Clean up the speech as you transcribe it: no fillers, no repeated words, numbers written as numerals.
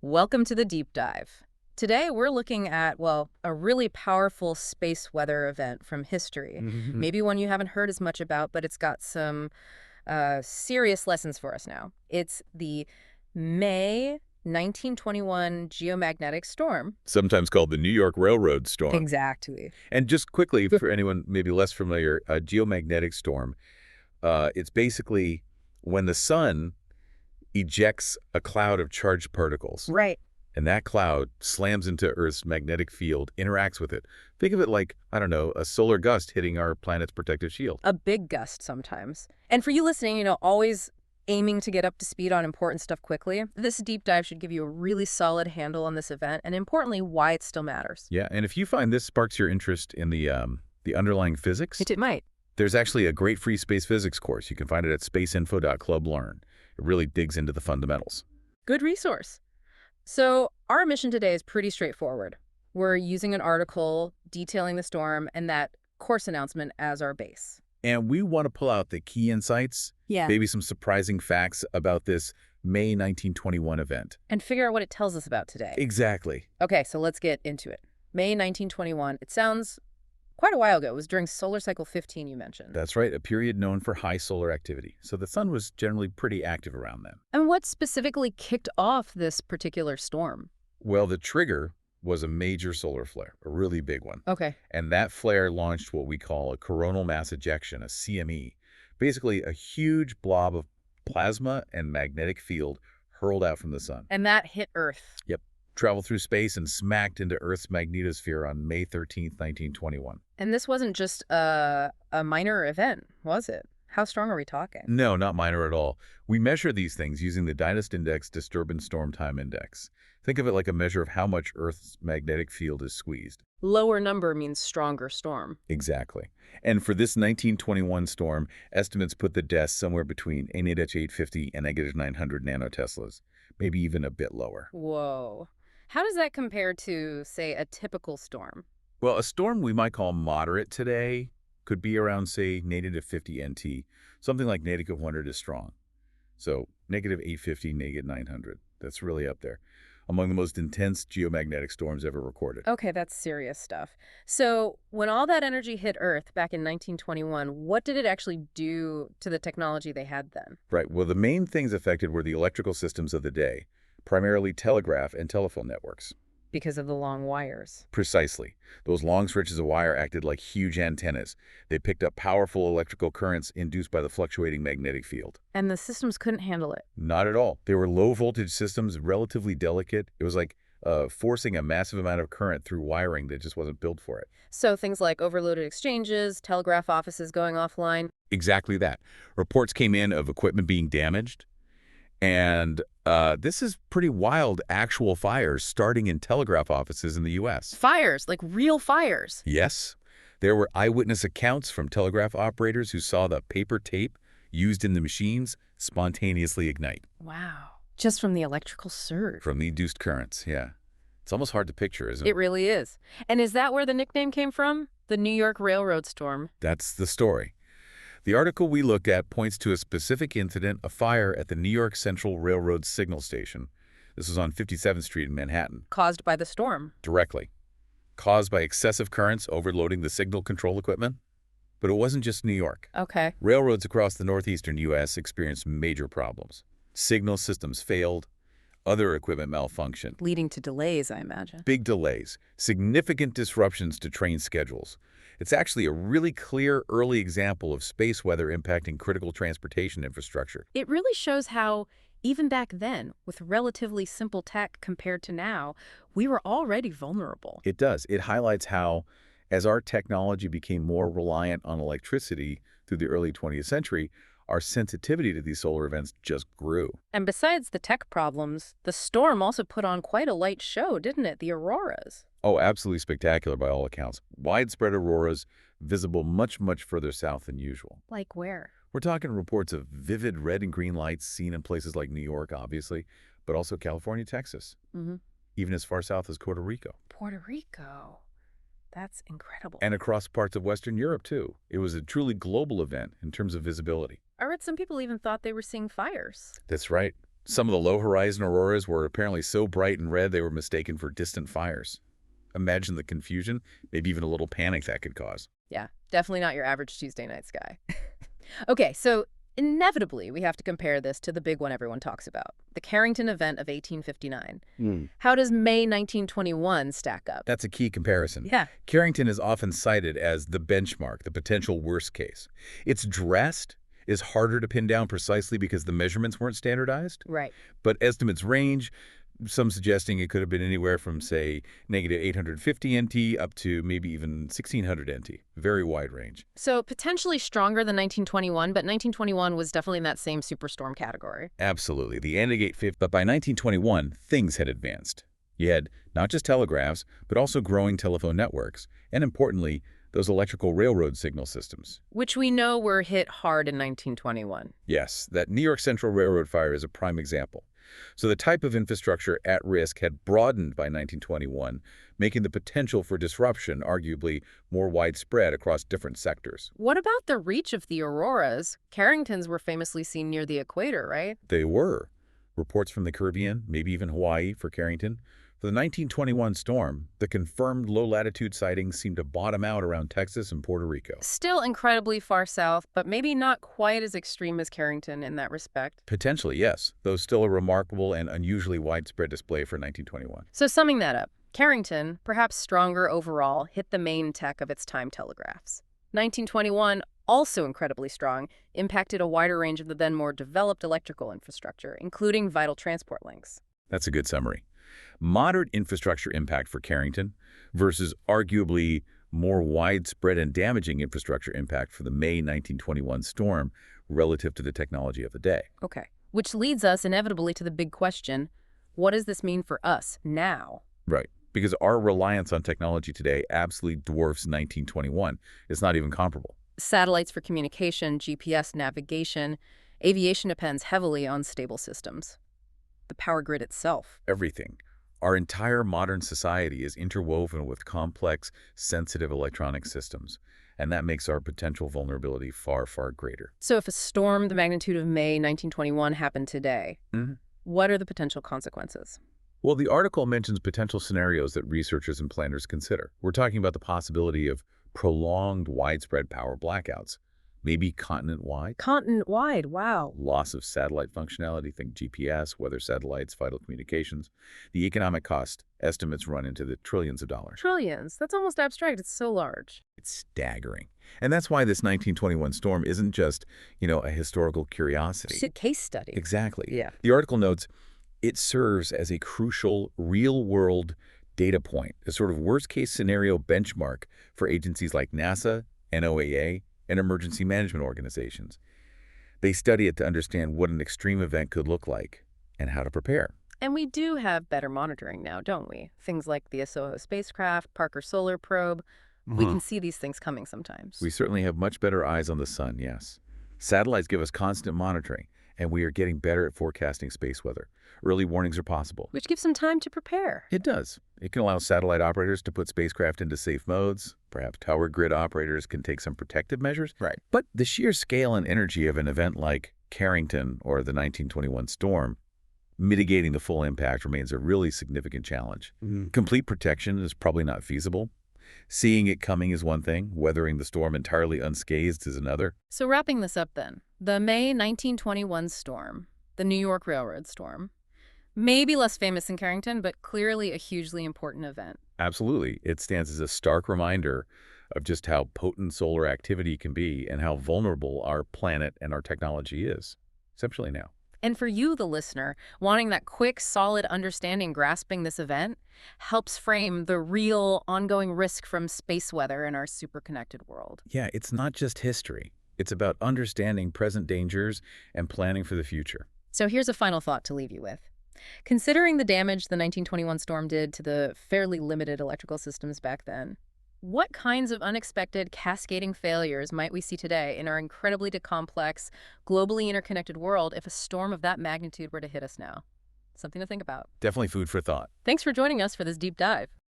Welcome to the deep dive. Today we're looking at, well, a really powerful space weather event from history. Mhm. Maybe one you haven't heard as much about, but it's got some serious lessons for us now. It's the May 1921 Geomagnetic Storm. Sometimes called the New York Railroad Storm. Exactly. And just quickly, for anyone maybe less familiar, a geomagnetic storm, it's basically when the sun ejects a cloud of charged particles, Right. and that cloud slams into Earth's magnetic field, interacts with it. Think of it like, I don't know, a solar gust hitting our planet's protective shield. A big gust sometimes. And for you listening, always aiming to get up to speed on important stuff quickly, this deep dive should give you a really solid handle on this event and, importantly, why it still matters. Yeah, and if you find this sparks your interest in the underlying physics, It might. there's actually a great free space physics course. You can find it at spaceinfo.clublearn. It really digs into the fundamentals. Good resource. So our mission today is pretty straightforward. We're using an article detailing the storm and that course announcement as our base. And we want to pull out the key insights, Yeah. maybe some surprising facts about this May 1921 event. And figure out what it tells us about today. Exactly. Okay, so let's get into it. May 1921. It sounds quite a while ago. It was during solar cycle 15 you mentioned. That's right, a period known for high solar activity. So the sun was generally pretty active around then. And what specifically kicked off this particular storm? Well, the trigger was a major solar flare, a really big one. Okay. And that flare launched what we call a coronal mass ejection, a CME. Basically, a huge blob of plasma and magnetic field hurled out from the sun. And that hit Earth. Yep. Traveled through space and smacked into Earth's magnetosphere on May 13th, 1921. And this wasn't just a minor event, was it? How strong are we talking? No, not minor at all. We measure these things using the Dynast Index Disturbance Storm Time Index. Think of it like a measure of how much Earth's magnetic field is squeezed. Lower number means stronger storm. Exactly. And for this 1921 storm, estimates put the deaths somewhere between -850 and -900 nanoteslas, maybe even a bit lower. Whoa. How does that compare to, say, a typical storm? Well, a storm we might call moderate today could be around, say, -50 NT. Something like -100 is strong. So -850, -900. That's really up there. Among the most intense geomagnetic storms ever recorded. Okay, that's serious stuff. So when all that energy hit Earth back in 1921, what did it actually do to the technology they had then? Right. Well, the main things affected were the electrical systems of the day, primarily telegraph and telephone networks. Because of the long wires. Precisely. Those long stretches of wire acted like huge antennas. They picked up powerful electrical currents induced by the fluctuating magnetic field. And the systems couldn't handle it. Not at all. They were low-voltage systems, relatively delicate. It was like forcing a massive amount of current through wiring that just wasn't built for it. So things like overloaded exchanges, telegraph offices going offline. Exactly that. Reports came in of equipment being damaged. And this is pretty wild actual fires starting in telegraph offices in the U.S. Fires, like real fires. Yes. There were eyewitness accounts from telegraph operators who saw the paper tape used in the machines spontaneously ignite. Wow. Just from the electrical surge. From the induced currents, yeah. It's almost hard to picture, isn't it? It really is. And is that where the nickname came from? The New York Railroad Storm. That's the story. The article we looked at points to a specific incident, a fire at the New York Central Railroad signal station. This was on 57th Street in Manhattan. Caused by the storm. Directly. Caused by excessive currents overloading the signal control equipment. But it wasn't just New York. Okay. Railroads across the northeastern U.S. experienced major problems. Signal systems failed. Other equipment malfunctioned. Leading to delays, I imagine. Big delays. Significant disruptions to train schedules. It's actually a really clear early example of space weather impacting critical transportation infrastructure. It really shows how, even back then, with relatively simple tech compared to now, we were already vulnerable. It does. It highlights how, as our technology became more reliant on electricity through the early 20th century, our sensitivity to these solar events just grew. And besides the tech problems, the storm also put on quite a light show, didn't it? The auroras. Oh, absolutely spectacular by all accounts. Widespread auroras, visible much, much further south than usual. Like where? We're talking reports of vivid red and green lights seen in places like New York, obviously, but also California, Texas, even as far south as Puerto Rico. Puerto Rico. That's incredible. And across parts of Western Europe, too. It was a truly global event in terms of visibility. I read some people even thought they were seeing fires. That's right. Some of the low-horizon auroras were apparently so bright and red they were mistaken for distant fires. Imagine the confusion, maybe even a little panic that could cause. Yeah, definitely not your average Tuesday night sky. Okay, so inevitably we have to compare this to the big one everyone talks about, the Carrington Event of 1859. How does May 1921 stack up? That's a key comparison. Yeah. Carrington is often cited as the benchmark, the potential worst case. Its dressed is harder to pin down precisely because the measurements weren't standardized, Right. but estimates range, some suggesting it could have been anywhere from, say, negative 850 NT up to maybe even 1600 NT. Very wide range. So potentially stronger than 1921, but 1921 was definitely in that same superstorm category. Absolutely. The Antigate 5th, but by 1921, things had advanced. You had not just telegraphs, but also growing telephone networks, and importantly, those electrical railroad signal systems. Which we know were hit hard in 1921. Yes, that New York Central Railroad fire is a prime example. So the type of infrastructure at risk had broadened by 1921, making the potential for disruption arguably more widespread across different sectors. What about the reach of the auroras? Carringtons were famously seen near the equator, right? They were. Reports from the Caribbean, maybe even Hawaii for Carrington. For the 1921 storm, the confirmed low-latitude sightings seemed to bottom out around Texas and Puerto Rico. Still incredibly far south, but maybe not quite as extreme as Carrington in that respect. Potentially, yes, though still a remarkable and unusually widespread display for 1921. So summing that up, Carrington, perhaps stronger overall, hit the main tech of its time telegraphs. 1921, also incredibly strong, impacted a wider range of the then more developed electrical infrastructure, including vital transport links. That's a good summary. Moderate infrastructure impact for Carrington versus arguably more widespread and damaging infrastructure impact for the May 1921 storm relative to the technology of the day. Okay. Which leads us inevitably to the big question, what does this mean for us now? Right. Because our reliance on technology today absolutely dwarfs 1921. It's not even comparable. Satellites for communication, GPS navigation, aviation depends heavily on stable systems. The power grid itself. Everything. Our entire modern society is interwoven with complex, sensitive electronic systems, and that makes our potential vulnerability far, far greater. So if a storm the magnitude of May 1921 happened today, what are the potential consequences? Well, the article mentions potential scenarios that researchers and planners consider. We're talking about the possibility of prolonged, widespread power blackouts, maybe continent-wide. Continent-wide, wow. Loss of satellite functionality, think GPS, weather satellites, vital communications. The economic cost estimates run into the trillions of dollars. Trillions. That's almost abstract. It's so large. It's staggering. And that's why this 1921 storm isn't just, a historical curiosity. It's a case study. Exactly. Yeah. The article notes it serves as a crucial real-world data point, a sort of worst-case scenario benchmark for agencies like NASA, NOAA, and emergency management organizations. They study it to understand what an extreme event could look like and how to prepare. And we do have better monitoring now, don't we? Things like the SOHO spacecraft, Parker Solar Probe. We can see these things coming sometimes. We certainly have much better eyes on the sun, yes. Satellites give us constant monitoring, and we are getting better at forecasting space weather. Early warnings are possible. Which gives them time to prepare. It does. It can allow satellite operators to put spacecraft into safe modes. Perhaps tower grid operators can take some protective measures. Right. But the sheer scale and energy of an event like Carrington or the 1921 storm, mitigating the full impact remains a really significant challenge. Complete protection is probably not feasible. Seeing it coming is one thing. Weathering the storm entirely unscathed is another. So wrapping this up then, the May 1921 storm, the New York Railroad storm, maybe less famous in Carrington, but clearly a hugely important event. Absolutely. It stands as a stark reminder of just how potent solar activity can be and how vulnerable our planet and our technology is, especially now. And for you, the listener, wanting that quick, solid understanding grasping this event helps frame the real ongoing risk from space weather in our super-connected world. Yeah, it's not just history. It's about understanding present dangers and planning for the future. So here's a final thought to leave you with. Considering the damage the 1921 storm did to the fairly limited electrical systems back then, what kinds of unexpected cascading failures might we see today in our incredibly complex, globally interconnected world if a storm of that magnitude were to hit us now? Something to think about. Definitely food for thought. Thanks for joining us for this deep dive.